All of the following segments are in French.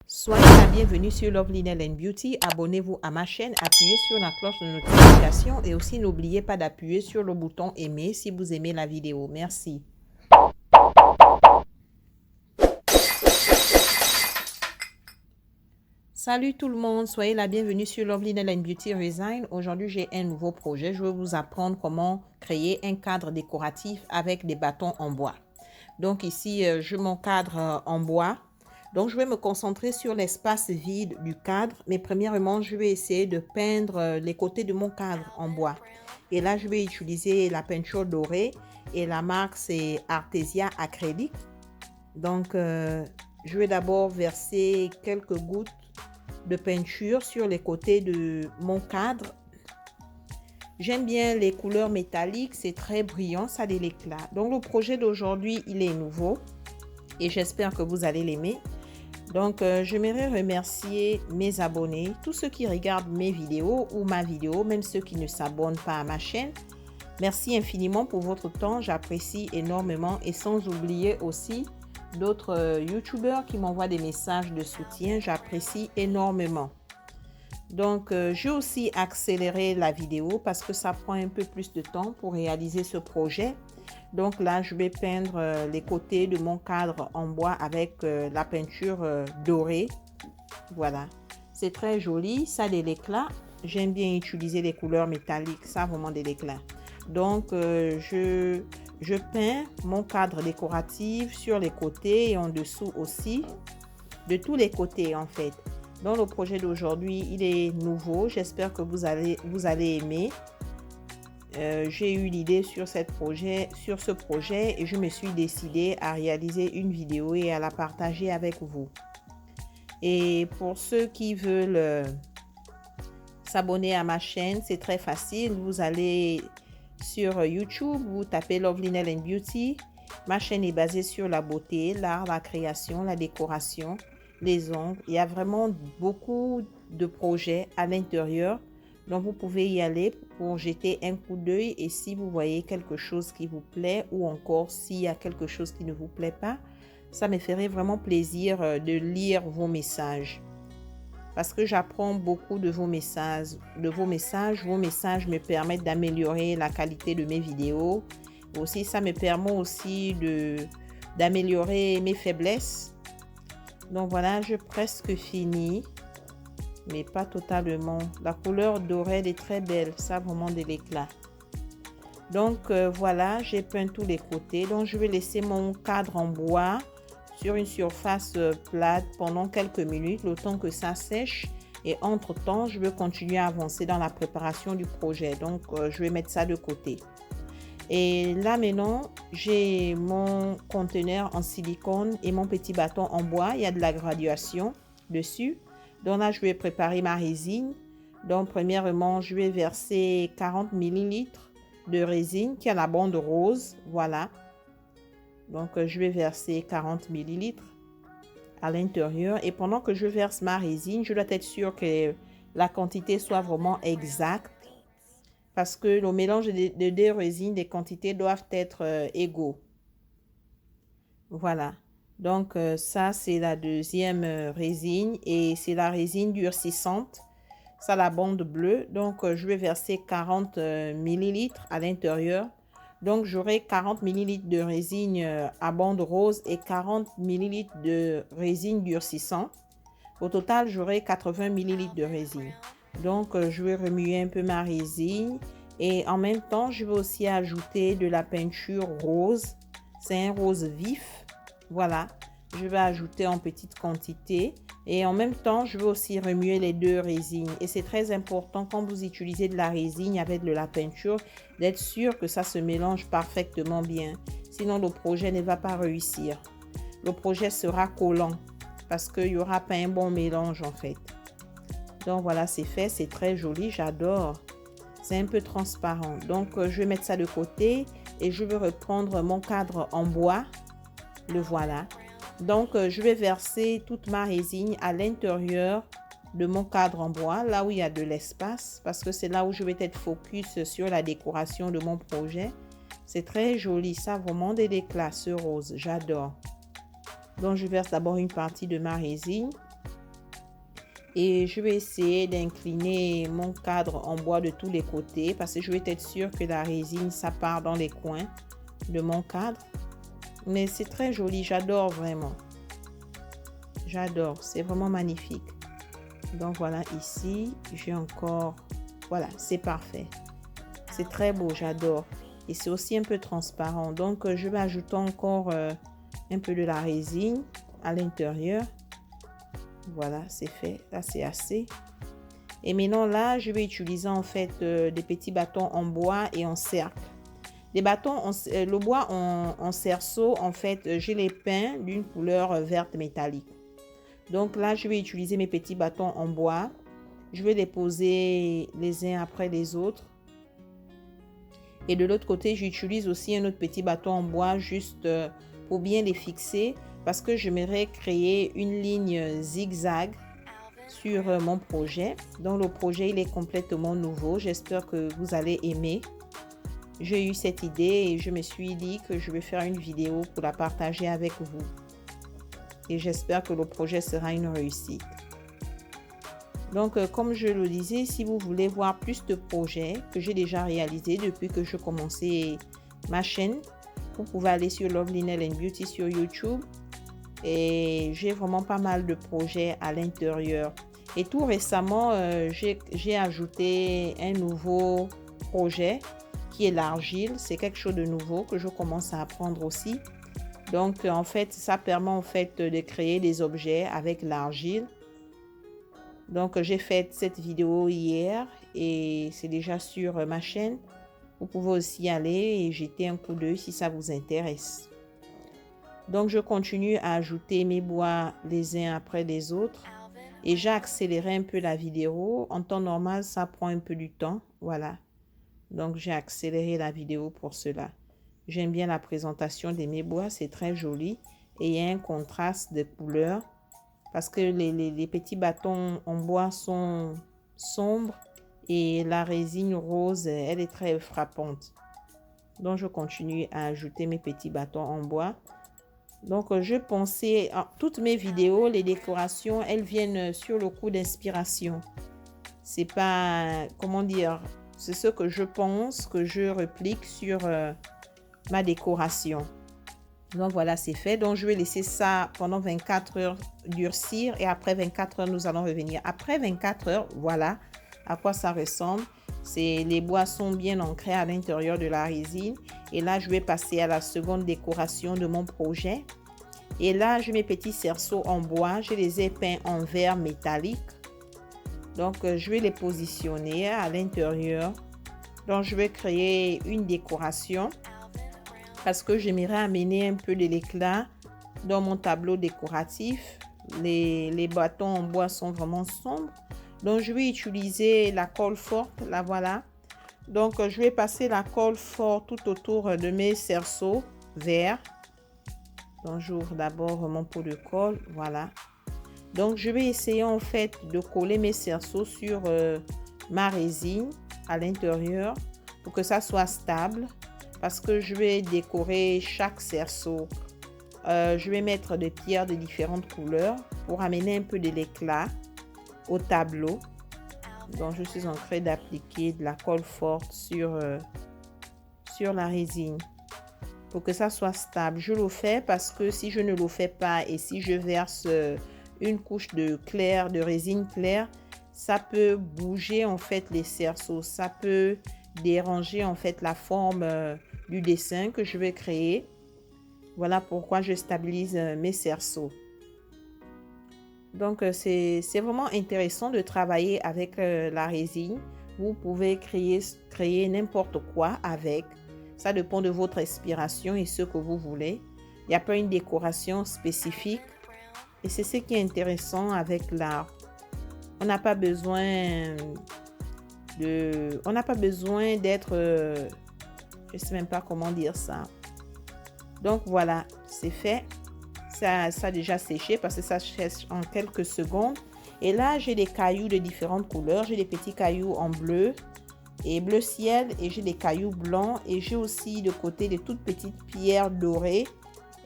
Soyez la bienvenue sur Love Lynelle and Beauty. Abonnez-vous à ma chaîne, appuyez sur la cloche de notification et aussi n'oubliez pas d'appuyer sur le bouton aimer si vous aimez la vidéo. Merci. Salut tout le monde, soyez la bienvenue sur Love Lynelle and Beauty Design. Aujourd'hui, j'ai un nouveau projet. Je vais vous apprendre comment créer un cadre décoratif avec des bâtons en bois. Donc ici, j'ai mon cadre en bois. Donc, je vais me concentrer sur l'espace vide du cadre. Mais premièrement, je vais essayer de peindre les côtés de mon cadre en bois. Et là, je vais utiliser la peinture dorée. Et la marque, c'est Artesia Acrylique. Donc, je vais d'abord verser quelques gouttes de peinture sur les côtés de mon cadre. J'aime bien les couleurs métalliques. C'est très brillant, ça a de l'éclat. Donc, le projet d'aujourd'hui, il est nouveau. Et j'espère que vous allez l'aimer. Donc, j'aimerais remercier mes abonnés, tous ceux qui regardent mes vidéos ou ma vidéo, même ceux qui ne s'abonnent pas à ma chaîne. Merci infiniment pour votre temps, j'apprécie énormément et sans oublier aussi d'autres YouTubeurs qui m'envoient des messages de soutien, j'apprécie énormément. Donc, j'ai aussi accéléré la vidéo parce que ça prend un peu plus de temps pour réaliser ce projet. Donc là, je vais peindre les côtés de mon cadre en bois avec la peinture dorée. Voilà, c'est très joli, ça a de l'éclat. J'aime bien utiliser les couleurs métalliques, ça a vraiment de l'éclat. Donc, je peins mon cadre décoratif sur les côtés et en dessous aussi, de tous les côtés en fait. Donc, le projet d'aujourd'hui, il est nouveau. J'espère que vous allez aimer. J'ai eu l'idée sur ce projet et je me suis décidée à réaliser une vidéo et à la partager avec vous. Et pour ceux qui veulent s'abonner à ma chaîne, c'est très facile. Vous allez sur YouTube, vous tapez Love Lynelle and Beauty. Ma chaîne est basée sur la beauté, l'art, la création, la décoration, les ongles. Il y a vraiment beaucoup de projets à l'intérieur. Donc, vous pouvez y aller pour jeter un coup d'œil et si vous voyez quelque chose qui vous plaît ou encore s'il y a quelque chose qui ne vous plaît pas, ça me ferait vraiment plaisir de lire vos messages. Parce que j'apprends beaucoup de vos messages. Vos messages me permettent d'améliorer la qualité de mes vidéos. Aussi, ça me permet aussi d'améliorer mes faiblesses. Donc voilà, j'ai presque fini. Mais pas totalement. La couleur dorée est très belle, ça a vraiment de l'éclat. Donc voilà, j'ai peint tous les côtés. Donc je vais laisser mon cadre en bois sur une surface plate pendant quelques minutes, le temps que ça sèche. Et entre-temps, je vais continuer à avancer dans la préparation du projet. Donc je vais mettre ça de côté. Et là maintenant, j'ai mon conteneur en silicone et mon petit bâton en bois. Il y a de la graduation dessus. Donc là, je vais préparer ma résine. Donc, premièrement, je vais verser 40 ml de résine qui a la bande rose. Voilà. Donc, je vais verser 40 ml à l'intérieur. Et pendant que je verse ma résine, je dois être sûre que la quantité soit vraiment exacte. Parce que le mélange de deux résines, les quantités doivent être égaux. Voilà. Donc, ça, c'est la deuxième résine et c'est la résine durcissante. Ça, la bande bleue. Donc, je vais verser 40 ml à l'intérieur. Donc, j'aurai 40 ml de résine à bande rose et 40 ml de résine durcissante. Au total, j'aurai 80 ml de résine. Donc, je vais remuer un peu ma résine et en même temps, je vais aussi ajouter de la peinture rose. C'est un rose vif. Voilà, je vais ajouter en petite quantité et en même temps, je vais aussi remuer les deux résines. Et c'est très important quand vous utilisez de la résine avec de la peinture, d'être sûr que ça se mélange parfaitement bien. Sinon, le projet ne va pas réussir. Le projet sera collant parce qu'il n'y aura pas un bon mélange en fait. Donc voilà, c'est fait, c'est très joli, j'adore. C'est un peu transparent. Donc, je vais mettre ça de côté et je vais reprendre mon cadre en bois. Le voilà. Donc, je vais verser toute ma résine à l'intérieur de mon cadre en bois, là où il y a de l'espace, parce que c'est là où je vais être focus sur la décoration de mon projet. C'est très joli, ça a vraiment de l'éclat, ce rose, j'adore. Donc, je verse d'abord une partie de ma résine Et je vais essayer d'incliner mon cadre en bois de tous les côtés parce que je vais être sûre que la résine, ça part dans les coins de mon cadre. Mais c'est très joli, j'adore vraiment. J'adore, c'est vraiment magnifique. Donc voilà, ici, j'ai encore... Voilà, c'est parfait. C'est très beau, j'adore. Et c'est aussi un peu transparent. Donc, je vais ajouter encore un peu de la résine à l'intérieur. Voilà, c'est fait. Là, c'est assez. Et maintenant, là, je vais utiliser en fait des petits bâtons en bois et en cercle. Les bâtons, le bois en cerceau, en fait, je les peins d'une couleur verte métallique. Donc là, je vais utiliser mes petits bâtons en bois. Je vais les poser les uns après les autres. Et de l'autre côté, j'utilise aussi un autre petit bâton en bois juste pour bien les fixer parce que j'aimerais créer une ligne zigzag sur mon projet. Donc le projet, il est complètement nouveau. J'espère que vous allez aimer. J'ai eu cette idée et je me suis dit que je vais faire une vidéo pour la partager avec vous. Et j'espère que le projet sera une réussite. Donc, comme je le disais, si vous voulez voir plus de projets que j'ai déjà réalisés depuis que je commençais ma chaîne, vous pouvez aller sur Love Linel & Beauty sur YouTube. Et j'ai vraiment pas mal de projets à l'intérieur. Et tout récemment, j'ai ajouté un nouveau projet qui est l'argile. C'est quelque chose de nouveau que je commence à apprendre aussi. Donc, en fait, ça permet en fait de créer des objets avec l'argile. Donc, j'ai fait cette vidéo hier et c'est déjà sur ma chaîne. Vous pouvez aussi aller et jeter un coup d'œil si ça vous intéresse. Donc, je continue à ajouter mes bois les uns après les autres. Et j'ai accéléré un peu la vidéo. En temps normal, ça prend un peu du temps. Voilà. Donc, j'ai accéléré la vidéo pour cela. J'aime bien la présentation de mes bois. C'est très joli. Et il y a un contraste de couleurs. Parce que les petits bâtons en bois sont sombres et la résine rose, elle est très frappante. Donc, je continue à ajouter mes petits bâtons en bois. Donc, je pensais, toutes mes vidéos, les décorations, elles viennent sur le coup d'inspiration. C'est pas, comment dire, c'est ce que je pense, que je réplique sur ma décoration. Donc voilà, c'est fait. Donc je vais laisser ça pendant 24 heures durcir et après 24 heures, nous allons revenir. Après 24 heures, voilà à quoi ça ressemble. Les bois sont bien ancrés à l'intérieur de la résine. Et là, je vais passer à la seconde décoration de mon projet. Et là, j'ai mes petits cerceaux en bois. Je les ai peints en vert métallique. Donc, je vais les positionner à l'intérieur. Donc, je vais créer une décoration. Parce que j'aimerais amener un peu de l'éclat dans mon tableau décoratif. Les bâtons en bois sont vraiment sombres. Donc, je vais utiliser la colle forte. La voilà. Donc, je vais passer la colle forte tout autour de mes cerceaux verts. Donc, j'ouvre d'abord mon pot de colle. Voilà. Donc, je vais essayer en fait de coller mes cerceaux sur ma résine à l'intérieur pour que ça soit stable. Parce que je vais décorer chaque cerceau. Je vais mettre des pierres de différentes couleurs pour amener un peu de l'éclat au tableau. Donc, je suis en train d'appliquer de la colle forte sur la résine pour que ça soit stable. Je le fais parce que si je ne le fais pas et si je verse une couche de résine claire, ça peut bouger en fait les cerceaux. Ça peut déranger en fait la forme du dessin que je vais créer. Voilà pourquoi je stabilise mes cerceaux. Donc, c'est vraiment intéressant de travailler avec la résine. Vous pouvez créer n'importe quoi avec. Ça dépend de votre inspiration et ce que vous voulez. Il n'y a pas une décoration spécifique. Et c'est ce qui est intéressant avec l'art. On n'a pas besoin d'être... je ne sais même pas comment dire ça. Donc, voilà, c'est fait. Ça a déjà séché parce que ça sèche en quelques secondes. Et là, j'ai des cailloux de différentes couleurs. J'ai des petits cailloux en bleu et bleu ciel. Et j'ai des cailloux blancs. Et j'ai aussi de côté des toutes petites pierres dorées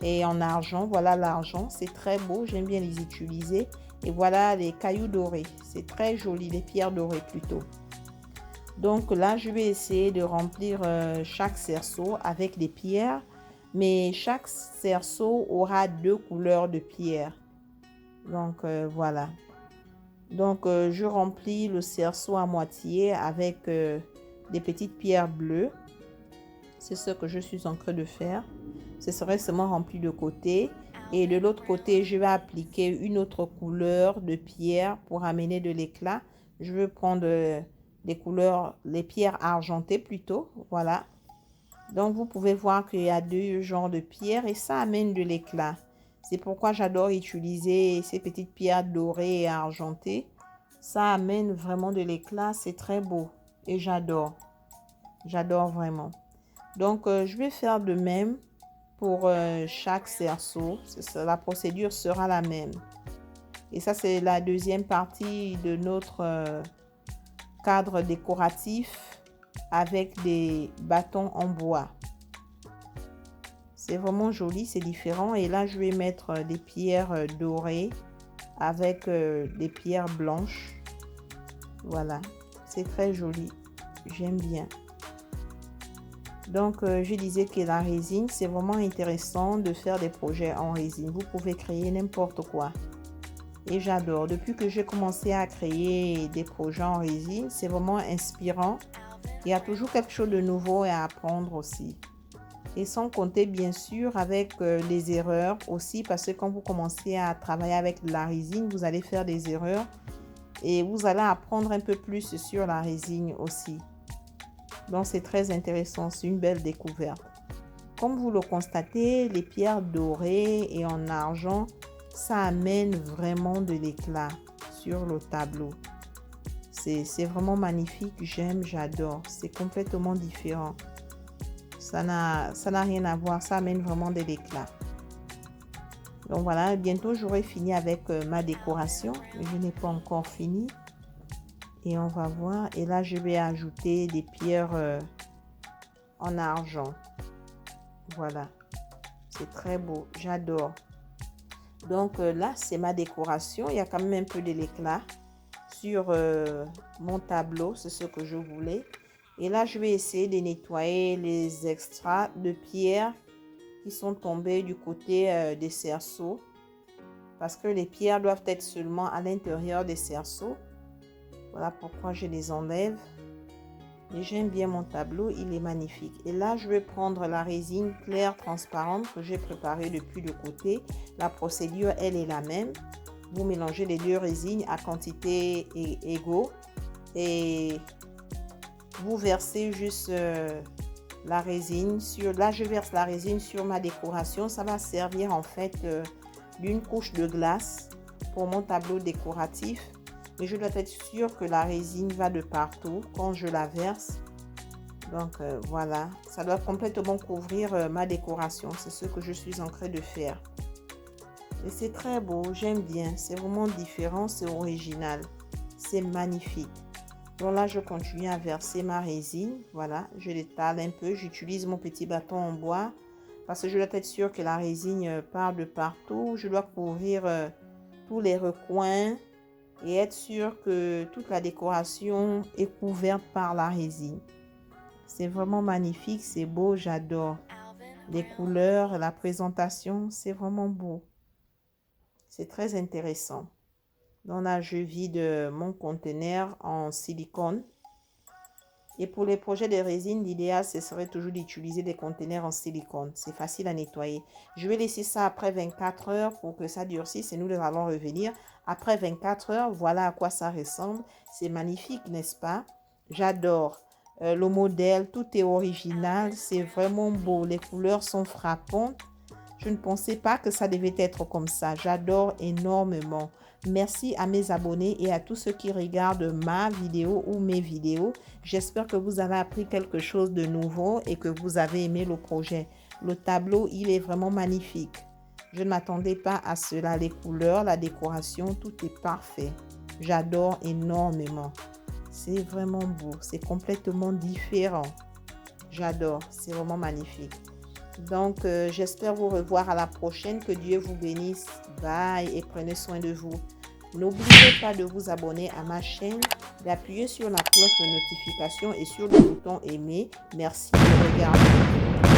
et en argent. Voilà l'argent. C'est très beau. J'aime bien les utiliser. Et voilà les cailloux dorés. C'est très joli, les pierres dorées plutôt. Donc là, je vais essayer de remplir chaque cerceau avec des pierres. Mais chaque cerceau aura 2 couleurs de pierre. Donc voilà. Donc je remplis le cerceau à moitié avec des petites pierres bleues. C'est ce que je suis en train de faire. Ce serait seulement rempli de côté. Et de l'autre côté, je vais appliquer une autre couleur de pierre pour amener de l'éclat. Je vais prendre des couleurs, les pierres argentées plutôt. Voilà. Donc, vous pouvez voir qu'il y a 2 genres de pierres et ça amène de l'éclat. C'est pourquoi j'adore utiliser ces petites pierres dorées et argentées. Ça amène vraiment de l'éclat. C'est très beau et j'adore. J'adore vraiment. Donc, je vais faire de même pour chaque cerceau. La procédure sera la même. Et ça, c'est la deuxième partie de notre cadre décoratif avec des bâtons en bois. C'est vraiment joli, c'est différent. Et là, je vais mettre des pierres dorées avec des pierres blanches. Voilà, c'est très joli. J'aime bien. Donc, je disais que la résine, c'est vraiment intéressant de faire des projets en résine. Vous pouvez créer n'importe quoi. Et j'adore. Depuis que j'ai commencé à créer des projets en résine, c'est vraiment inspirant. Il y a toujours quelque chose de nouveau à apprendre aussi. Et sans compter, bien sûr, avec les erreurs aussi, parce que quand vous commencez à travailler avec de la résine, vous allez faire des erreurs et vous allez apprendre un peu plus sur la résine aussi. Donc, c'est très intéressant, c'est une belle découverte. Comme vous le constatez, les pierres dorées et en argent, ça amène vraiment de l'éclat sur le tableau. C'est vraiment magnifique, j'aime, j'adore. C'est complètement différent. Ça n'a rien à voir, ça amène vraiment de l'éclat. Donc voilà, bientôt j'aurai fini avec ma décoration. Je n'ai pas encore fini. Et on va voir. Et là, je vais ajouter des pierres en argent. Voilà. C'est très beau. J'adore. Donc là, c'est ma décoration. Il y a quand même un peu de l'éclat sur mon tableau. C'est ce que je voulais. Et là, je vais essayer de nettoyer les extras de pierres qui sont tombés du côté des cerceaux. Parce que les pierres doivent être seulement à l'intérieur des cerceaux. Voilà pourquoi je les enlève. Et j'aime bien mon tableau, il est magnifique. Et là, je vais prendre la résine claire transparente que j'ai préparée depuis le côté. La procédure, elle est la même. Vous mélangez les 2 résines à quantité égaux. Et vous versez juste la résine sur... Là, je verse la résine sur ma décoration. Ça va servir en fait d'une couche de glace pour mon tableau décoratif. Mais je dois être sûre que la résine va de partout quand je la verse. Donc voilà, ça doit complètement couvrir ma décoration. C'est ce que je suis en train de faire. Et c'est très beau, j'aime bien. C'est vraiment différent, c'est original. C'est magnifique. Donc là, je continue à verser ma résine. Voilà, je l'étale un peu. J'utilise mon petit bâton en bois parce que je dois être sûre que la résine part de partout. Je dois couvrir tous les recoins et être sûr que toute la décoration est couverte par la résine. C'est vraiment magnifique, c'est beau, j'adore. Les couleurs, la présentation, c'est vraiment beau. C'est très intéressant. Donc là, je vide mon conteneur en silicone. Et pour les projets de résine, l'idéal, ce serait toujours d'utiliser des conteneurs en silicone. C'est facile à nettoyer. Je vais laisser ça après 24 heures pour que ça durcisse et nous allons revenir. Après 24 heures, voilà à quoi ça ressemble. C'est magnifique, n'est-ce pas? J'adore. Le modèle, tout est original. C'est vraiment beau. Les couleurs sont frappantes. Je ne pensais pas que ça devait être comme ça. J'adore énormément. Merci à mes abonnés et à tous ceux qui regardent ma vidéo ou mes vidéos. J'espère que vous avez appris quelque chose de nouveau et que vous avez aimé le projet. Le tableau, il est vraiment magnifique. Je ne m'attendais pas à cela. Les couleurs, la décoration, tout est parfait. J'adore énormément. C'est vraiment beau. C'est complètement différent. J'adore. C'est vraiment magnifique. Donc, j'espère vous revoir à la prochaine. Que Dieu vous bénisse. Bye et prenez soin de vous. N'oubliez pas de vous abonner à ma chaîne, d'appuyer sur la cloche de notification et sur le bouton aimer. Merci de regarder.